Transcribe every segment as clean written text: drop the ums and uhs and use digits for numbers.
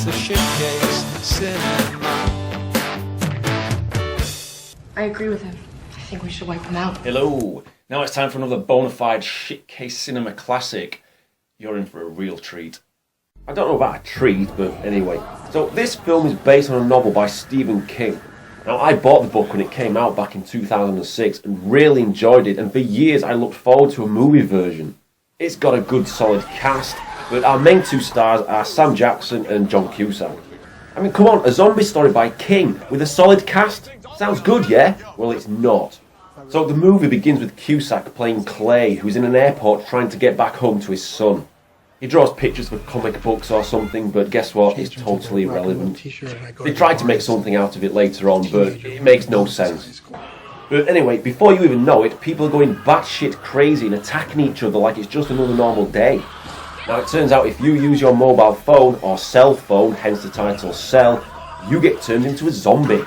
It's the Shitcase Cinema. I agree with him. I think we should wipe him out. Hello. Now it's time for another bona fide Shitcase Cinema classic. You're in for a real treat. I don't know about a treat, but anyway. So this film is based on a novel by Stephen King. Now I bought the book when it came out back in 2006 and really enjoyed it, and for years I looked forward to a movie version. It's got a good solid cast, but our main two stars are Sam Jackson and John Cusack. I mean, come on, a zombie story by King with a solid cast? Sounds good, yeah? Well, it's not. So the movie begins with Cusack playing Clay, who's in an airport trying to get back home to his son. He draws pictures for comic books or something, but guess what? It's totally irrelevant. They tried to make something out of it later on, but it makes no sense. But anyway, before you even know it, people are going batshit crazy and attacking each other like it's just another normal day. Now it turns out if you use your mobile phone, or cell phone, hence the title Cell, you get turned into a zombie.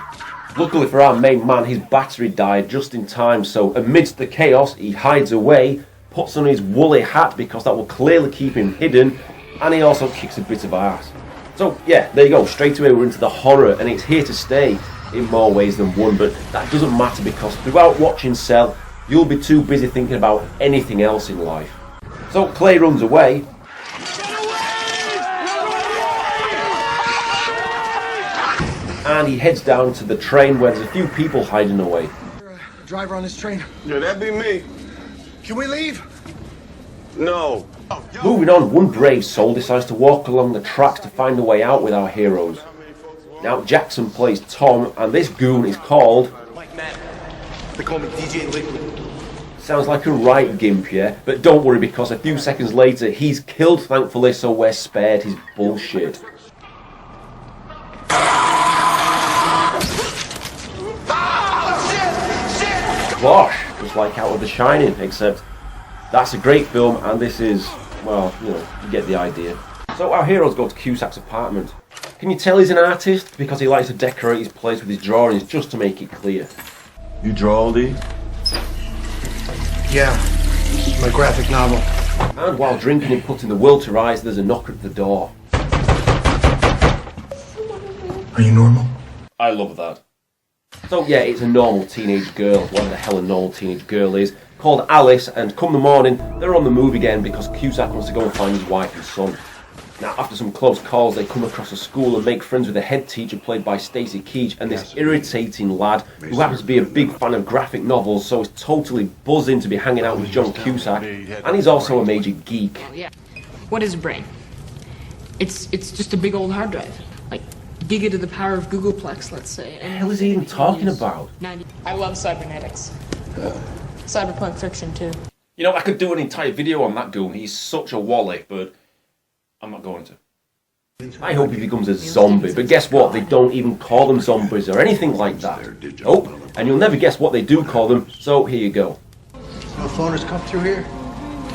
Luckily for our main man, his battery died just in time, so amidst the chaos, he hides away, puts on his woolly hat because that will clearly keep him hidden, and he also kicks a bit of ass. So yeah, there you go, straight away we're into the horror, and it's here to stay in more ways than one, but that doesn't matter because throughout watching Cell, you'll be too busy thinking about anything else in life. So Clay runs away, and he heads down to the train where there's a few people hiding away. Driver on this train. Yeah, that'd be me. Can we leave? No. Moving on, one brave soul decides to walk along the tracks to find a way out with our heroes. Now, Jackson plays Tom, and this goon is called... They call me DJ Liquid. Sounds like a right gimp, yeah? But don't worry, because a few seconds later, he's killed, thankfully, so we're spared his bullshit. Gosh, just like out of The Shining, except that's a great film, and this is, well, you know, you get the idea. So our heroes go to Cusack's apartment. Can you tell he's an artist? Because he likes to decorate his place with his drawings just to make it clear. You draw all these? Yeah, this is my graphic novel. And while drinking and putting the world to rights, there's a knock at the door. Are you normal? I love that. So yeah, it's a normal teenage girl, whatever the hell a normal teenage girl is, called Alice, and come the morning, they're on the move again because Cusack wants to go and find his wife and son. Now, after some close calls, they come across a school and make friends with the head teacher played by Stacey Keach and this irritating lad who happens to be a big fan of graphic novels, so is totally buzzing to be hanging out with John Cusack, and he's also a major geek. Oh, yeah. What is a brain? It's just a big old hard drive. Like, giga to the power of Googleplex, let's say. What the hell is he even talking about? I love cybernetics. Cyberpunk fiction, too. You know, I could do an entire video on that goon, he's such a wally, but I'm not going to. I hope he becomes a zombie, but guess what? They don't even call them zombies or anything like that. Oh, and you'll never guess what they do call them, so here you go. No phoners come through here?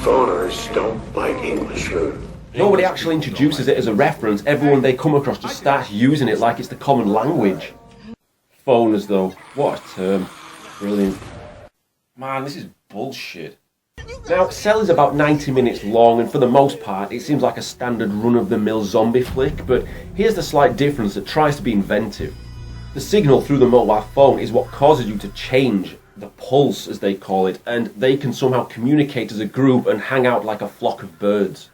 Phoners don't like Englishmen. Nobody actually introduces it as a reference, everyone they come across just starts using it like it's the common language. Phoners though, what a term. Brilliant. Man, this is bullshit. Now, Cell is about 90 minutes long, and for the most part, it seems like a standard run-of-the-mill zombie flick, but here's the slight difference that tries to be inventive. The signal through the mobile phone is what causes you to change, the pulse as they call it, and they can somehow communicate as a group and hang out like a flock of birds.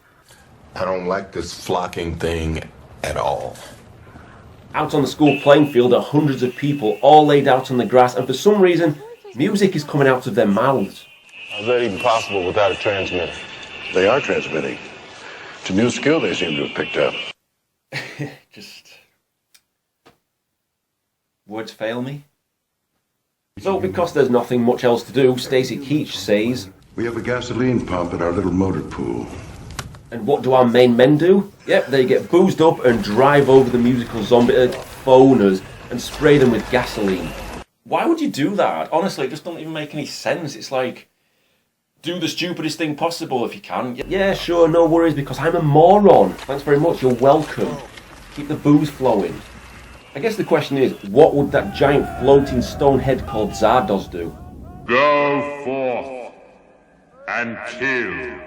I don't like this flocking thing at all. Out on the school playing field are hundreds of people, all laid out on the grass, and for some reason, music is coming out of their mouths. How's that even possible without a transmitter? They are transmitting. It's a new skill they seem to have picked up. Just... words fail me. So, because there's nothing much else to do, Stacey Keach says... We have a gasoline pump at our little motor pool. And what do our main men do? Yep, they get boozed up and drive over the musical zombie phoners and spray them with gasoline. Why would you do that? Honestly, it just doesn't even make any sense. It's like, do the stupidest thing possible if you can. Yeah, sure, no worries, because I'm a moron. Thanks very much, you're welcome. Keep the booze flowing. I guess the question is, what would that giant floating stone head called Zardoz do? Go forth and kill.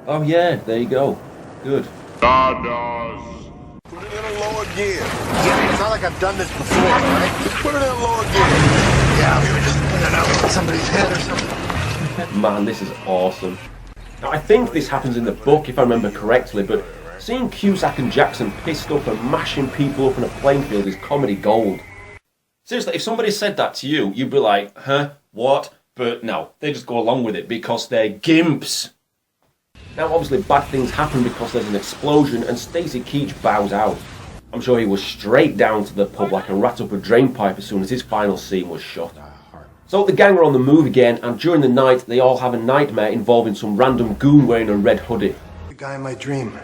Oh yeah, there you go. Good. Zardoz. Put it in a lower gear. Yeah, it's not like I've done this before, right? Just put it in lower gear. Yeah, maybe just put it out with somebody's head or something. Man, this is awesome. Now, I think this happens in the book, if I remember correctly, but seeing Cusack and Jackson pissed up and mashing people up in a playing field is comedy gold. Seriously, if somebody said that to you, you'd be like, huh, what? But no, they just go along with it because they're gimps. Now, obviously, bad things happen because there's an explosion and Stacy Keach bows out. I'm sure he was straight down to the pub like a rat up a drain pipe as soon as his final scene was shot. So the gang are on the move again, and during the night, they all have a nightmare involving some random goon wearing a red hoodie. The guy in my dream.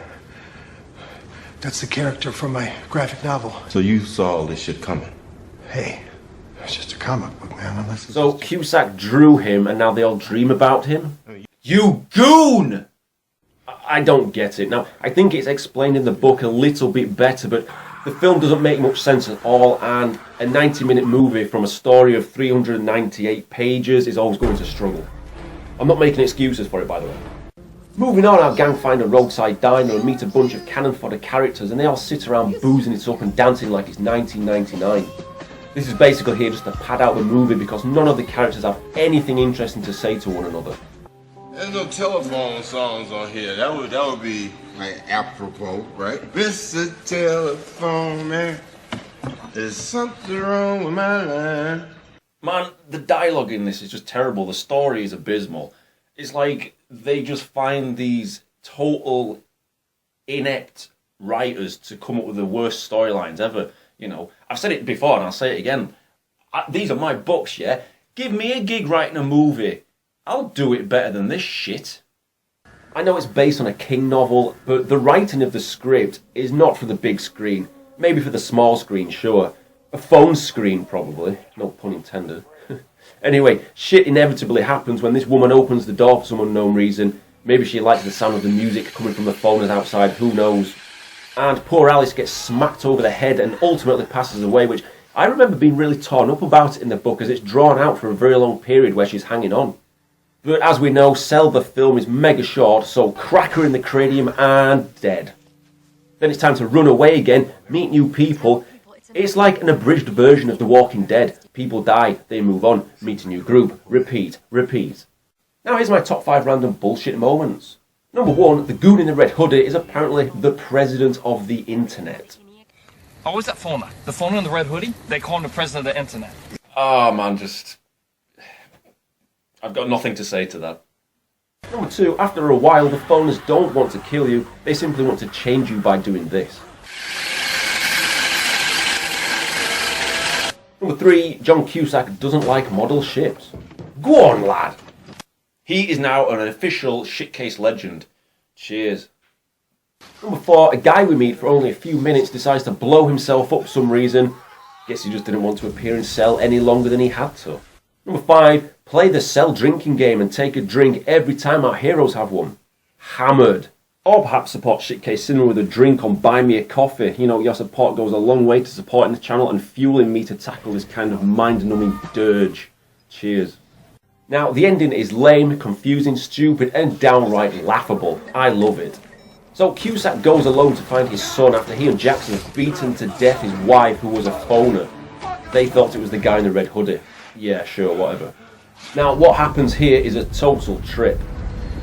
That's the character from my graphic novel. So you saw all this shit coming? Hey, it's just a comic book, man. Unless it's So Cusack drew him, and now they all dream about him? You goon! I don't get it. Now, I think it's explained in the book a little bit better, but the film doesn't make much sense at all, and a 90-minute movie from a story of 398 pages is always going to struggle. I'm not making excuses for it, by the way. Moving on, our gang find a roadside diner and meet a bunch of cannon fodder characters, and they all sit around boozing it up and dancing like it's 1999. This is basically here just to pad out the movie because none of the characters have anything interesting to say to one another. There's no telephone songs on here. That would be like apropos, right? Mr. Telephone Man, there's something wrong with my line. Man, the dialogue in this is just terrible. The story is abysmal. It's like they just find these total inept writers to come up with the worst storylines ever. You know, I've said it before and I'll say it again. These are my books, yeah? Give me a gig writing a movie. I'll do it better than this shit. I know it's based on a King novel, but the writing of the script is not for the big screen. Maybe for the small screen, sure. A phone screen, probably. No pun intended. Anyway, shit inevitably happens when this woman opens the door for some unknown reason. Maybe she likes the sound of the music coming from the phoners outside, who knows. And poor Alice gets smacked over the head and ultimately passes away, which I remember being really torn up about it in the book as it's drawn out for a very long period where she's hanging on. But as we know, the film is mega short, so crack her in the cranium and dead. Then it's time to run away again, meet new people. It's like an abridged version of The Walking Dead. People die, they move on, meet a new group, repeat, repeat. Now here's my top 5 random bullshit moments. Number 1, the goon in the red hoodie is apparently the president of the internet. Oh, is that phoner? The phoner in the red hoodie? They call him the president of the internet. Oh man, I've got nothing to say to that. Number 2, after a while, the phoners don't want to kill you, they simply want to change you by doing this. Number 3, John Cusack doesn't like model ships. Go on, lad! He is now an official Shitcase legend. Cheers. Number 4, a guy we meet for only a few minutes decides to blow himself up for some reason. Guess he just didn't want to appear in cell any longer than he had to. Number 5, play the cell drinking game and take a drink every time our heroes have one. Hammered. Or perhaps support Shitcase Cinema with a drink on Buy Me a Coffee. You know, your support goes a long way to supporting the channel and fueling me to tackle this kind of mind-numbing dirge. Cheers. Now, the ending is lame, confusing, stupid, and downright laughable. I love it. So Cusack goes alone to find his son after he and Jackson have beaten to death his wife, who was a phoner. They thought it was the guy in the red hoodie. Yeah, sure, whatever. Now, what happens here is a total trip.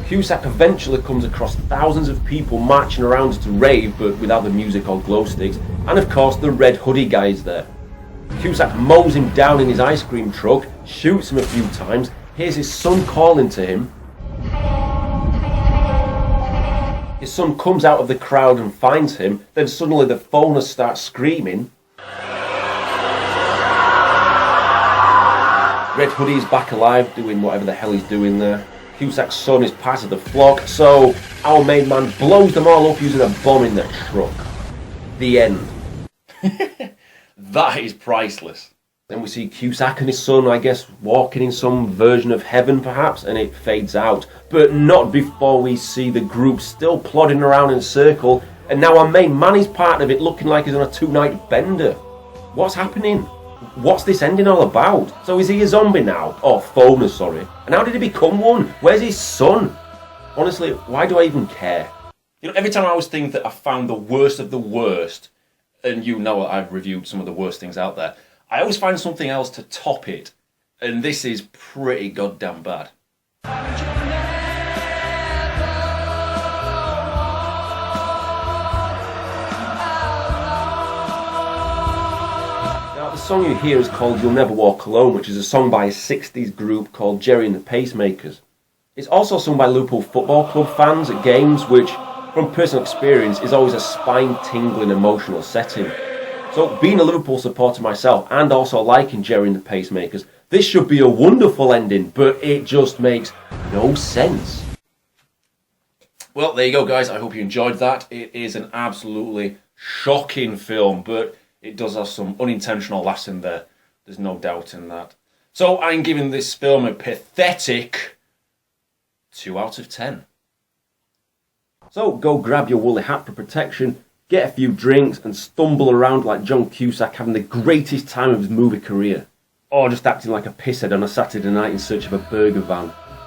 Cusack eventually comes across thousands of people marching around to rave, but without the music or glow sticks, and of course the red hoodie guy is there. Cusack mows him down in his ice cream truck, shoots him a few times, hears his son calling to him. His son comes out of the crowd and finds him, then suddenly the phoner starts screaming. Red Hoodie is back alive, doing whatever the hell he's doing there. Cusack's son is part of the flock, so our main man blows them all up using a bomb in their truck. The end. That is priceless. Then we see Cusack and his son, I guess, walking in some version of heaven perhaps, and it fades out. But not before we see the group still plodding around in a circle, and now our main man is part of it, looking like he's on a 2-night bender. What's happening? What's this ending all about? So is he a zombie now? Or phoner, sorry. And how did he become one? Where's his son? Honestly, why do I even care? You know, every time I always think that I found the worst of the worst, and you know I've reviewed some of the worst things out there, I always find something else to top it, and this is pretty goddamn bad. Now, the song you hear is called You'll Never Walk Alone, which is a song by a 60s group called Jerry and the Pacemakers. It's also sung by Liverpool Football Club fans at games, which, from personal experience, is always a spine-tingling emotional setting. So, being a Liverpool supporter myself, and also liking Jerry and the Pacemakers, this should be a wonderful ending, but it just makes no sense. Well, there you go, guys. I hope you enjoyed that. It is an absolutely shocking film, but it does have some unintentional laughs in there. There's no doubt in that. So, I'm giving this film a pathetic 2 out of 10. So go grab your woolly hat for protection, get a few drinks and stumble around like John Cusack having the greatest time of his movie career. Or just acting like a pisshead on a Saturday night in search of a burger van.